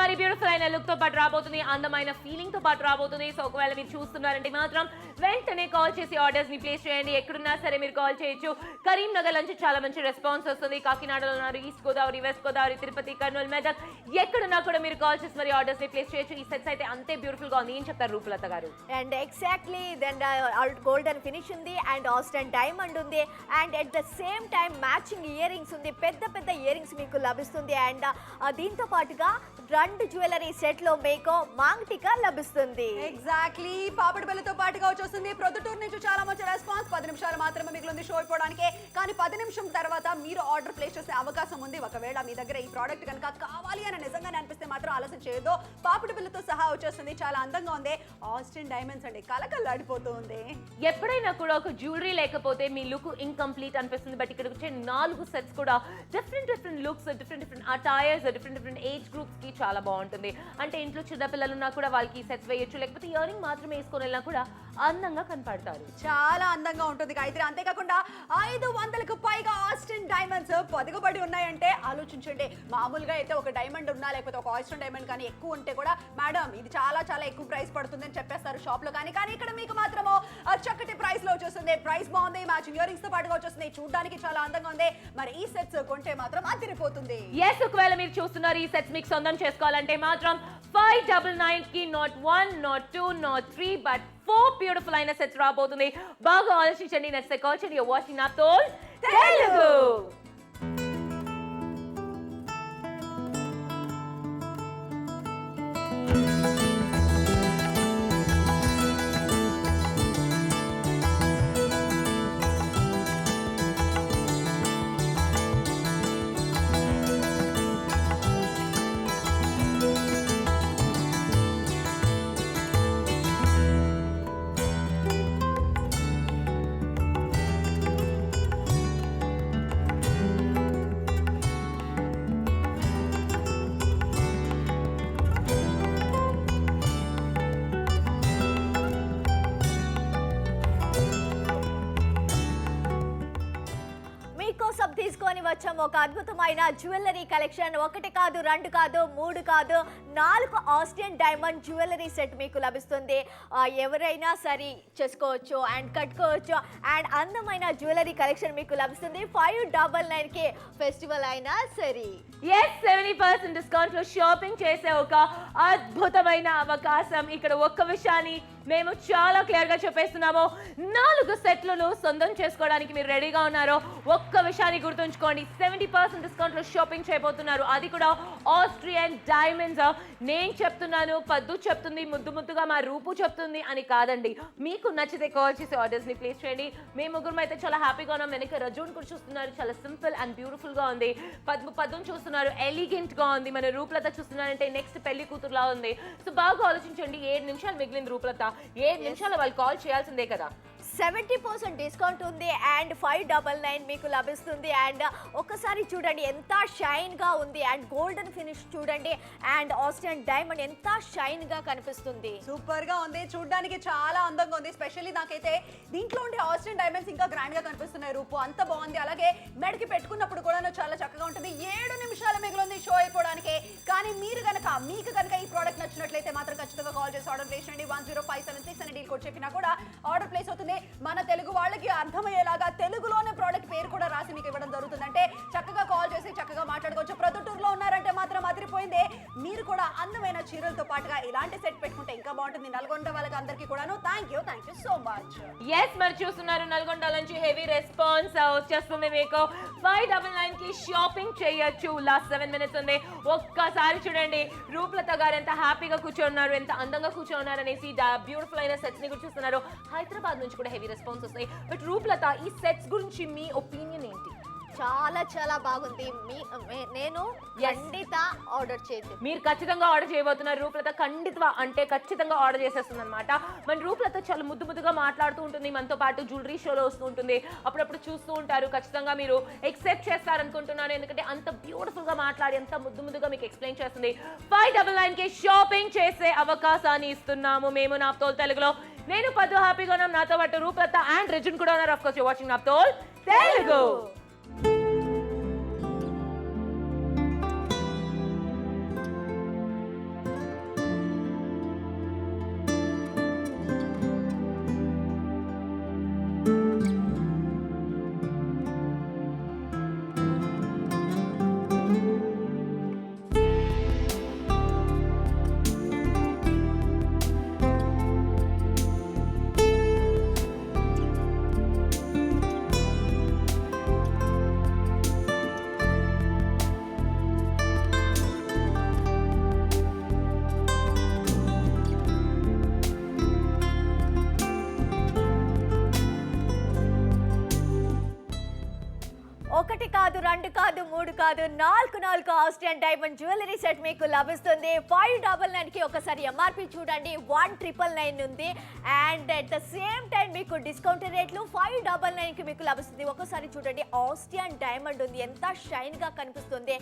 మరి బ్యూటిఫుల్ అయిన లుక్ తో పాటు రాబోతుంది, అందమైన ఫీలింగ్ తో పాటు రాబోతుంది. సో ఒకవేళ మీరు చూస్తున్నారంటే మాత్రం వెంటనే కాల్ చేసి ఆర్డర్స్ ని ప్లేస్ చేయండి. ఎక్కడున్నా సరే మీరు కాల్ చేయొచ్చు. కరీంనగర్ నుంచి చాలా మంచి రెస్పాన్స్ వస్తుంది. కాకినాడలో ఉన్నారు, ఈస్ట్ గోదావరి, వెస్ట్ గోదావరి, తిరుపతి, కర్నూలు, మెదక్, ఎక్కడున్నా కూడా మీరు కాల్ చేసి మరి ఆర్డర్స్ ని ప్లేస్ చేయొచ్చు. ఈ సెట్స్ అయితే అంతే బ్యూటిఫుల్ గా ఉంది. ఏం చెప్తారు Rupalatha garu? And exactly then golden finish ఉంది, అండ్ ఆస్ట్రియన్ డైమండ్ ఉంది, and at the same time matching earrings ఉంది. పెద్ద పెద్ద ఇయర్ రింగ్స్ మీకు లభిస్తుంది. అండ్ దీంతో పాటుగా 2 జ్యువెలరీ సెట్ లో మీకు మాంగటిక లభిస్తుంది. ఎగ్జాక్ట్లీ, పాపడి బిల్లతో పాటుగా వచ్చేస్తుంది. ప్రొద్దుటూరు నుంచి చాలా మంచి రెస్పాన్స్. 10 నిమిషాలు మాత్రమే మిగిలింది షో అయిపోవడానికి. కానీ 10 నిమిషం తర్వాత మీరు ఆర్డర్ ప్లేస్ చేసే అవకాశం ఉంది. ఒకవేళ మీ దగ్గర ఈ ప్రోడక్ట్ కనుక కావాలి అని నిజంగానే అనిపిస్తే మాత్రం ఆలస్యం చేయొద్దు. పాపడి బిల్లతో సహా వచ్చేస్తుంది. చాలా అందంగా ఉంది. ఆస్ట్రియన్ డైమండ్స్ అండి, కలకల్లాడిపోతూ ఉంది. ఎప్పుడైనా కూడా ఒక జ్యువెలరీ లేకపోతే మీ లుక్ ఇన్కంప్లీట్ అనిపిస్తుంది. బట్ ఇక్కడ వచ్చే 4 సెట్స్ కూడా different looks, different attires, different age groups కి చాలా బాగుంటుంది. అంటే ఇంట్లో చిన్న పిల్లలు ఉన్నా కూడా వాళ్ళకి సెట్స్ వేయొచ్చు, లేకపోతే ఇయర్ రింగ్ మాత్రమే వేసుకొని వెళ్ళినా కూడా అందంగా కనపడతారు. చాలా అందంగా ఉంటుంది గాయత్రి. అంతేకాకుండా 500కు పైగా ఆస్ట్రియన్ డైమండ్స్ పొదుగుబడి ఉన్నాయంటే ఆలోచించండి. మామూలుగా అయితే ఒక డైమండ్ ఉన్నా, లేకపోతే ఒక ఆస్ట్రియన్ ఆస్ట్రియన్ డైమండ్ కానీ ఎక్కువ ఉంటే కూడా మేడం ఇది చాలా చాలా ఎక్కువ ప్రైస్ పడుతుంది అని చెప్పేస్తారు షాప్ లో. కానీ ఇక్కడ మీకు మాత్రము చక్కటి ప్రైస్ లో వచ్చేస్తుంది. ప్రైస్ బాగుంది, మ్యాచింగ్ ఇయర్ రింగ్స్ తో పాటుగా వచ్చేస్తుంది, చూడడానికి చాలా అందంగా ఉంది. మరి ఈ సెట్స్ కొంటే మాత్రం అదిరిపోతుంది. ఎస్, ఒకవేళ మీరు చూస్తున్నారు ఈ సెట్స్ మీకు సొంతం చేసుకోవాలంటే మాత్రం 599 కి not 1 not 2 not 3 but 4 beautiful అయిన సెట్స్ రాబోతుంది. బాగా ఆలోచించండి. నెక్స్ట్ కాల్ చేయండి. Watching naphthol Telugu. మీకోసం తీసుకొని వచ్చాం ఒక అద్భుతమైన జ్యువెలరీ కలెక్షన్. 1 కాదు 2 కాదు 3 కాదు 4 ఆస్ట్రియన్ డైమండ్ జ్యువెలరీ సెట్ మీకు లభిస్తుంది. ఎవరైనా సరే చేసుకోవచ్చు అండ్ కట్టుకోవచ్చు అండ్ అందమైన జ్యువెలరీ కలెక్షన్ మీకు లభిస్తుంది 599 కి. ఫెస్టివల్ అయినా సరే ఎస్, 70% డిస్కౌంట్ లో షాపింగ్ చేసే ఒక అద్భుతమైన అవకాశం. ఇక్కడ ఒక్క విషయాన్ని మేము చాలా క్లియర్ గా చెప్పేస్తున్నాము. 4 సెట్లను సొంతం చేసుకోవడానికి మీరు రెడీగా ఉన్నారో ఒక్క విషయాన్ని గుర్తుంచుకోండి. 70% డిస్కౌంట్ లో షాపింగ్ చేయబోతున్నారు. అది కూడా ఆస్ట్రియన్ డైమండ్స్. నేను చెప్తున్నాను, పద్దు చెప్తుంది, ముద్దు ముద్దుగా మా రూపు చెప్తుంది అని కాదండి. మీకు నచ్చితే కాల్ చేసి ఆర్డర్స్ ని ప్లేస్ చేయండి. మేము ముగ్గురం అయితే చాలా హ్యాపీగా ఉన్నాం. వెనక రజూన్ కూడా చూస్తున్నారు, చాలా సింపుల్ అండ్ బ్యూటిఫుల్ గా ఉంది. పద్దును చూస్తున్నారు, ఎలిగెంట్ గా ఉంది. మన రూపలత చూస్తున్నారంటే నెక్స్ట్ పెళ్లి కూతురులా ఉంది. సో బాగా ఆలోచించండి. 7 నిమిషాలు మిగిలింది రూపలత. 7 నిమిషాలు వాళ్ళు కాల్ చేయాల్సిందే కదా. 70% డిస్కౌంట్ ఉంది అండ్ 599 మీకు లభిస్తుంది. అండ్ ఒకసారి చూడండి ఎంత షైన్ గా ఉంది అండ్ గోల్డెన్ ఫినిష్ చూడండి అండ్ ఆస్ట్రియన్ డైమండ్ ఎంత షైన్ గా కనిపిస్తుంది. సూపర్ గా ఉంది, చూడడానికి చాలా అందంగా ఉంది. స్పెషల్లీ నాకైతే దీంట్లో ఉండే ఆస్ట్రియన్ డైమండ్స్ ఇంకా గ్రాండ్ గా కనిపిస్తున్నాయి. రూపు అంత బాగుంది. అలాగే మెడకి పెట్టుకున్నప్పుడు కూడా చాలా చక్కగా ఉంటుంది. 7 నిమిషాల మిగిలింది షో అయిపోవడానికి. కానీ మీకు కనుక ఈ ప్రోడక్ట్ నచ్చినట్లయితే మాత్రం ఖచ్చితంగా కాల్ చేసి ఆర్డర్ ప్లేస్ చేయండి. 10576 అని డీల్ కోడ్ చెప్పినా కూడా ఆర్డర్ ప్లేస్ అవుతుంది. మన తెలుగు వాళ్ళకి అర్థమయ్యేలాగా తెలుగులోనే ప్రోడక్ట్ పేరు కూడా రాసి మీకు ఇవ్వడం జరుగుతుంది. అంటే చక్కగా కాల్ చేసి చక్కగా మాట్లాడుకోవచ్చు. ప్రొద్దుటూరులో ఉన్నారంటే మాత్రం అదిరిపోయింది. మీరు కూడా అందమైన చీరలతో పాటుగా ఇలాంటి సెట్ పెట్టుకుంటే ఇంకా బాగుంటుంది. నల్గొండ వాళ్ళకి అందరికీ కూడాను thank you so much. Yes, మరి చూస్తున్నారు నల్గొండ నుంచి హెవీ రెస్పాన్స్ వచ్చేస్తుంది. మీకు 599 కి షాపింగ్ చేయొచ్చు. లాస్ట్ 7 మినిట్స్ ఉంది. ఒక్కసారి చూడండి రూపలత గారు ఎంత హ్యాపీగా కూర్చోన్నారు, ఎంత అందంగా కూర్చోన్నారు అనేసి బ్యూటిఫుల్ అయిన సెట్స్ ని కూడా చూస్తున్నారు. హైదరాబాద్ నుంచి కూడా హెవీ రెస్పాన్స్ వస్తాయి. బట్ రూపలత, ఈ సెట్స్ గురించి మీ ఒపీనియన్ ఏంటి? చాలా బాగుంది. నేను ఖండిత ఆర్డర్ చేసి మీరు ఖచ్చితంగా ఆర్డర్ చేయబోతున్నారు. రూపలత ఖచ్చితంగా ఆర్డర్ చేసేస్తుంది అనమాట. మన రూపలత చాలా ముద్దుగా మాట్లాడుతూ ఉంటుంది. మనతో పాటు జ్యువెలరీ షోలో వస్తూ ఉంటుంది. అప్పుడప్పుడు చూస్తూ ఉంటారు. ఖచ్చితంగా మీరు ఎక్సెప్ట్ చేస్తారనుకుంటున్నాను. ఎందుకంటే అంత బ్యూటిఫుల్ గా మాట్లాడి అంత ముద్దుగా మీకు ఎక్స్ప్లెయిన్ చేస్తుంది. 599 కి షాపింగ్ చేసే అవకాశాన్ని ఇస్తున్నాము మేము నాప్తోల్ తెలుగులో. నేను పద్దు హ్యాపీగా ఉన్నాం. నాతో పాటు రూపలత అండ్ రిజున్ కూడా ఉన్నారు. Of course you watching naphthol Telugu. ఒకటి కాదు 2 కాదు 3 కాదు 4 ఆస్ట్రియన్ డైమండ్ జ్యువెలరీ సెట్ మీకు లభిస్తుంది 599 కి. ఒకసారి ఎంఆర్పి చూడండి 1999 ఉంది and at the same time మీకు డిస్కౌంట్ రేట్లు 599 కి మీకు లభిస్తుంది. ఒకసారి చూడండి ఆస్ట్రియన్ డైమండ్ ఉంది, ఎంత షైన్ గా కనిపిస్తుంది.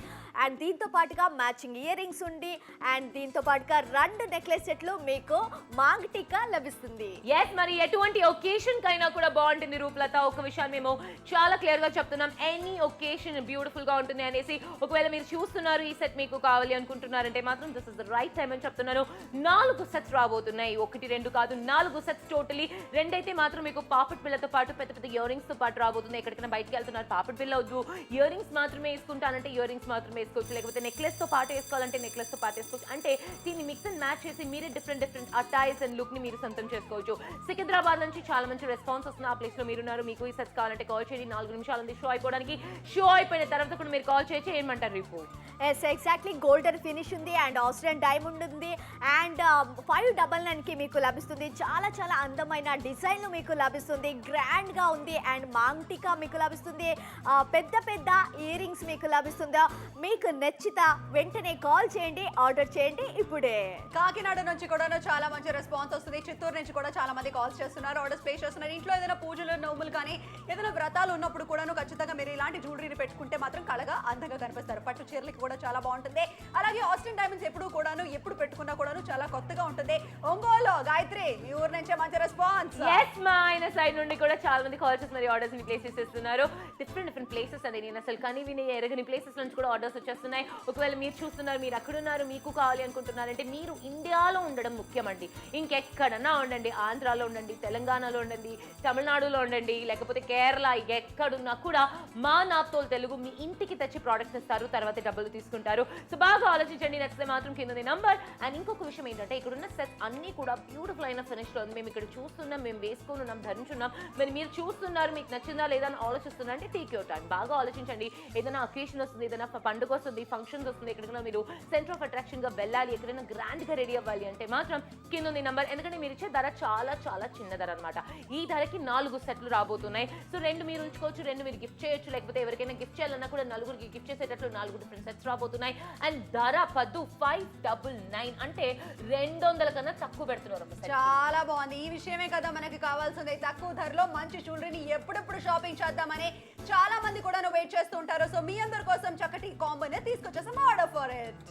అండ్ దీంతో పాటుగా మ్యాచింగ్ ఇయర్ రింగ్స్ ఉంది అండ్ దీంతో పాటుగా 2 నెక్లెస్ సెట్లు మీకు మాంగటికా లభిస్తుంది. ఎస్, మరి ఎటువంటి ఒకేషన్ కైనా కూడా బాగుంటుంది రూపలత. ఒక విషయాన్ని మేము చాలా క్లియర్ గా చెప్తున్నాం. ఎనీ ఒకేషన్ బ్యూటిఫుల్ గా ఉంటుంది అనేసి. ఒకవేళ మీరు చూస్తున్నారు ఈ సెట్ మీకు కావాలి అనుకుంటున్నారంటే మాత్రం this is the right time అని చెప్తున్నాను. 4 సెట్స్ రాబోతున్నాయి, 1 2 కాదు 4 సెట్స్ టోటలీ. 2 అయితే మాత్రం మీకు పాపట్ పిల్లతో పాటు పెద్ద పెద్ద ఇయర్ రింగ్స్ తో పాటు రాబోతుంది. ఎక్కడికైనా బయటకు వెళ్తున్నారు పాపట్ పిల్ల వద్దు, ఇయర్ రింగ్స్ మాత్రమే వేసుకుంటానంటే ఇయర్ రింగ్స్ మాత్రమే వేసుకోవచ్చు, లేకపోతే నెక్లెస్ తో పాటు వేసుకోవాలంటే నెక్లెస్ తో పాటు వేసుకోవచ్చు. అంటే దీన్ని మిక్స్ అండ్ మ్యాచ్ చేసి మీరే డిఫరెంట్ అటైర్స్ అండ్ లుక్ ని మీరు సొంతం చేసుకోవచ్చు. సికింద్రాబాద్ నుంచి చాలా మంచి రెస్పాన్స్ వస్తుంది. ఆ ప్లేస్ లో మీరున్నారు, మీకు ఈ సెట్స్ కావాలంటే కాల్ చేయండి. 4 నిమిషాలు ఉంది షో అయిపోవడానికి. షో అయిపోయిన తర్వాత కూడా మీరు కాల్ చేసి ఏమంటారు రిపో? ఎస్ ఎగ్జాక్ట్లీ, గోల్డెన్ ఫినిష్ ఉంది అండ్ ఆస్ట్రియన్ డైమండ్ ఉంది అండ్ 599 కి మీకు లభిస్తుంది. చాలా చాలా అందమైన డిజైన్ మీకు లభిస్తుంది, గ్రాండ్ గా ఉంది అండ్ మాంటికా మీకు లభిస్తుంది. పెద్ద పెద్ద ఇయర్ రింగ్స్ మీకు లభిస్తుందా? మీకు నచ్చితే వెంటనే కాల్ చేయండి, ఆర్డర్ చేయండి ఇప్పుడే. కాకినాడ నుంచి కూడా చాలా మంచి రెస్పాన్స్ వస్తుంది. చిత్తూరు నుంచి కూడా చాలా మంది కాల్స్ చేస్తున్నారు, ఆర్డర్స్ ప్లేస్ చేస్తున్నారు. ఇంట్లో ఏదైనా పూజలు నోములు కానీ ఏదైనా వ్రతాలు ఉన్నప్పుడు కూడాను ఖచ్చితంగా మీరు ఇలాంటి జ్యువెలరీని పెట్టుకుంటే మాత్రం కళగా అందంగా కనిపిస్తారు. పట్టు చీరలకి కూడా చాలా బాగుంటుంది. అలాగే ఆస్టిన్ డైమండ్స్ ఎప్పుడు పెట్టుకున్నా కూడాను చాలా కొత్తగా ఉంటుంది. ఒంగోలు గాయత్రి, మీ ఊరు నుంచే మంచి రెస్పాన్స్. ఎస్, మా ఆయన సైడ్ నుండి కూడా చాలా మంది కాల్ చేస్తున్నారు, ఆర్డర్స్ ని ప్లేస్ చేస్తున్నారు. డిఫరెంట్ ప్లేసెస్ అనేది నేను అసలు కానీ విని ఎరగని ప్లేసెస్ నుంచి కూడా ఆర్డర్స్ వచ్చేస్తున్నాయి. ఒకవేళ మీరు చూస్తున్నారు, మీరు అక్కడున్నారు, మీకు కావాలి అనుకుంటున్నారంటే మీరు ఇండియాలో ఉండడం ముఖ్యమండి. ఇంకెక్కడన్నా ఉండండి, ఆంధ్రాలో ఉండండి, తెలంగాణలో ఉండండి, తమిళనాడులో ఉండండి, లేకపోతే కేరళ, ఎక్కడున్నా కూడా మా నాప్తోల్ తెలుగు మీ ఇంటికి తెచ్చి ప్రోడక్ట్స్ ఇస్తారు, తర్వాత డబ్బులు తీసుకుంటారు. సో బాగా ఆలోచించండి, నచ్చితే మాత్రం కింద నంబర్. అండ్ ఇంకొక విషయం ఏంటంటే ఇక్కడున్న సెట్స్ అన్ని కూడా బ్యూటిఫుల్ అయిన ఫినిష్ లో ఉంది. మేము ఇక్కడ చూస్తున్నాం, మేము వేసుకున్నాం, ధరించున్నాం. మరి మీరు చూస్తున్నారు, మీకు నచ్చిందా లేదా అని ఆలోచిస్తున్నా అంటే టేక్ యువర్ టైం, బాగా ఆలోచించండి. ఏదైనా అకేషన్ వస్తుంది, ఏదైనా పండుగ వస్తుంది, ఫంక్షన్స్ వస్తుంది, ఎక్కడికైనా మీరు సెంటర్ ఆఫ్ అట్రాక్షన్ గా వెళ్ళాలి, ఎక్కడైనా గ్రాండ్ గా రెడీ అవ్వాలి అంటే మాత్రం కింద ఉంది నంబర్. ఎందుకంటే మీరు ఇచ్చే ధర చాలా చాలా చిన్న ధర అనమాట. ఈ ధరకి 4 సెట్లు రాబోతున్నాయి. సో 2 మీరు ఉంచుకోవచ్చు, 2 మీరు గిఫ్ట్ చేయొచ్చు, లేకపోతే ఎవరికైనా గిఫ్ట్ చేయాలన్నా కూడా 4గురికి గిఫ్ట్ చేసేటట్లు 4 డిఫరెంట్ సెట్స్ రాబోతున్నాయి. అండ్ ధర 599 అంటే 200 కన్నా తక్కువ పెడుతున్నారు. చాలా బాగుంది. ఈ విషయమే కదా మనకి కావాల్సింది, తక్కువ ధరలో మంచి జ్యువెలరీని ఎప్పుడెప్పుడు షాపింగ్ చేద్దామని చాలా మంది కూడా వెయిట్ చేస్తూ ఉంటారు. సో మీ అందరి కోసం చక్కటి కాంబోనే తీసుకొచ్చేసాం, order for it.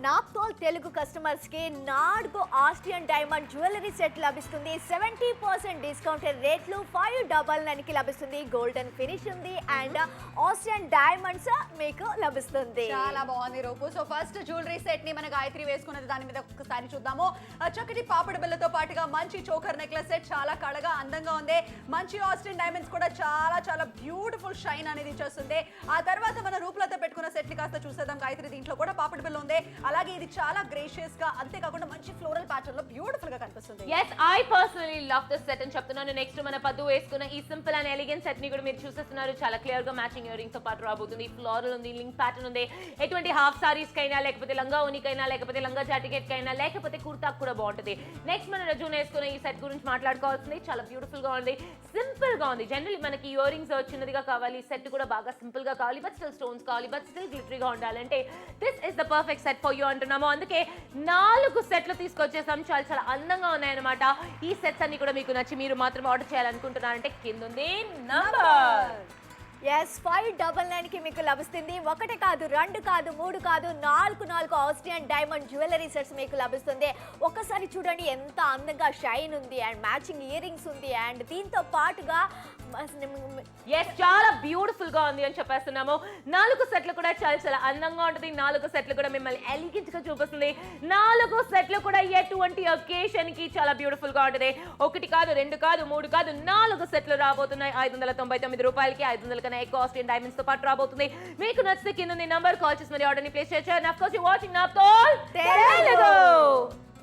Naaptol Telugu customers కి 4 ఆస్ట్రియన్ డైమండ్ జ్యువెలరీ సెట్ లభిస్తుంది. 70% డిస్కౌంట్ రేట్లు 599 కి లభిస్తుంది. గోల్డెన్ ఫినిష్ ఉంది అండ్ ఆస్ట్రియన్ డైమండ్స్ మీకు లభిస్తుంది. చాలా బాగుంది రూపు. సో ఫస్ట్ జ్యువెలరీ సెట్ ని మన గాయత్రి వేసుకున్నది, దాని మీద ఒక్కసారి చూద్దాము. చక్కటి పాపడి బిల్లతో పాటుగా మంచి చోకర్ నెక్లెస్ సెట్ చాలా కళగా అందంగా ఉంది. మంచి ఆస్ట్రియన్ డైమండ్స్ కూడా చాలా చాలా బ్యూటిఫుల్ షైన్ అనేది ఇచ్చేస్తుంది. ఆ తర్వాత మన రూపులతో పెట్టుకున్న సెట్ ని కాస్త చూసేద్దాం గాయత్రి. దీంట్లో కూడా పాపడి బిల్ల ఉంది, అలాగే ఇది చాలా గ్రేషియస్ గా, అంతేకాకుండా మంచి ఫ్లోరల్ ప్యాటర్న్ లో బ్యూటిఫుల్ గా కనిపిస్తుంది. yes I personally love this set అని చెప్తున్నాను. నెక్స్ట్ మన పద్దు వేసుకున్న ఈ సింపుల్ అండ్ ఎలిగెంట్ సెట్ ని కూడా మీరు చూసేస్తున్నారు. చాలా క్లియర్ గా మ్యాచింగ్ ఇయర్ రింగ్స్ తో పాటు రాబోతుంది. ఫ్లోరల్ ఉంది, లింక్ ప్యాటర్న్ ఉంది. ఎటువంటి హాఫ్ సారీస్ కైనా, లేకపోతే లంగా ఓనికైనా, లేకపోతే లంగా జాకెట్ కైనా, లేకపోతే కుర్తాకు కూడా బాగుంటుంది. నెక్స్ట్ మన రజున వేసుకున్న ఈ సెట్ గురించి మాట్లాడుకోవాల్సింది. చాలా బ్యూటిఫుల్ గా ఉంది, సింపుల్ గా ఉంది. జనరల్లీ మనకి ఇయర్ రింగ్స్ చిన్నదిగా కావాలి, సెట్ కూడా బాగా సింపుల్ గా కావాలి, బట్ స్టిల్ స్టోన్స్ కావాలి, బట్ స్టిల్ గ్లిటరీగా ఉండాలంటే this is the perfect set for you అంటున్నాము. అందుకే 4 సెట్లు తీసుకొచ్చేసాం. చాలా చాలా అందంగా ఉన్నాయన్నమాట. ఈ సెట్స్ అన్ని కూడా మీకు నచ్చి మీరు మాత్రం ఆర్డర్ చేయాలనుకుంటున్నారంటే కింద ఉంది నంబర్. ఎస్ 599 కి మీకు లభిస్తుంది. 1 కాదు, 2 కాదు, 3 కాదు, 4 ఆస్ట్రియన్ డైమండ్ జ్యువెలరీ సెట్స్ మీకు లభిస్తుంది. ఒక్కసారి చూడండి ఎంత అందంగా షైన్ ఉంది అండ్ మ్యాచింగ్ ఇయర్ రింగ్స్ ఉంది అండ్ దీంతో పాటుగా చాలా బ్యూటిఫుల్ గా ఉంది అని చెప్పేస్తున్నాము. 4 సెట్లు కూడా చాలా చాలా అందంగా ఉంటుంది. 4 సెట్లు కూడా మిమ్మల్ని ఎలిగెంట్ గా చూపిస్తుంది. 4 సెట్లు కూడా ఎటువంటి ఒకేషన్ కి చాలా బ్యూటిఫుల్ గా ఉంటుంది. 1 కాదు, 2 కాదు, 3 కాదు, 4 సెట్లు రాబోతున్నాయి. 599 రూపాయలకి. 500 కన్నా ఎక్కువ ఆస్ట్రియన్ డైమండ్స్ తో పాటు రాబోతుంది. మీకు నచ్చితే కింద నంబర్ కాల్ చేసి మరి ఆర్డర్ ని ప్లేస్ చేయొచ్చు. And of course you watching naphthol Telugu.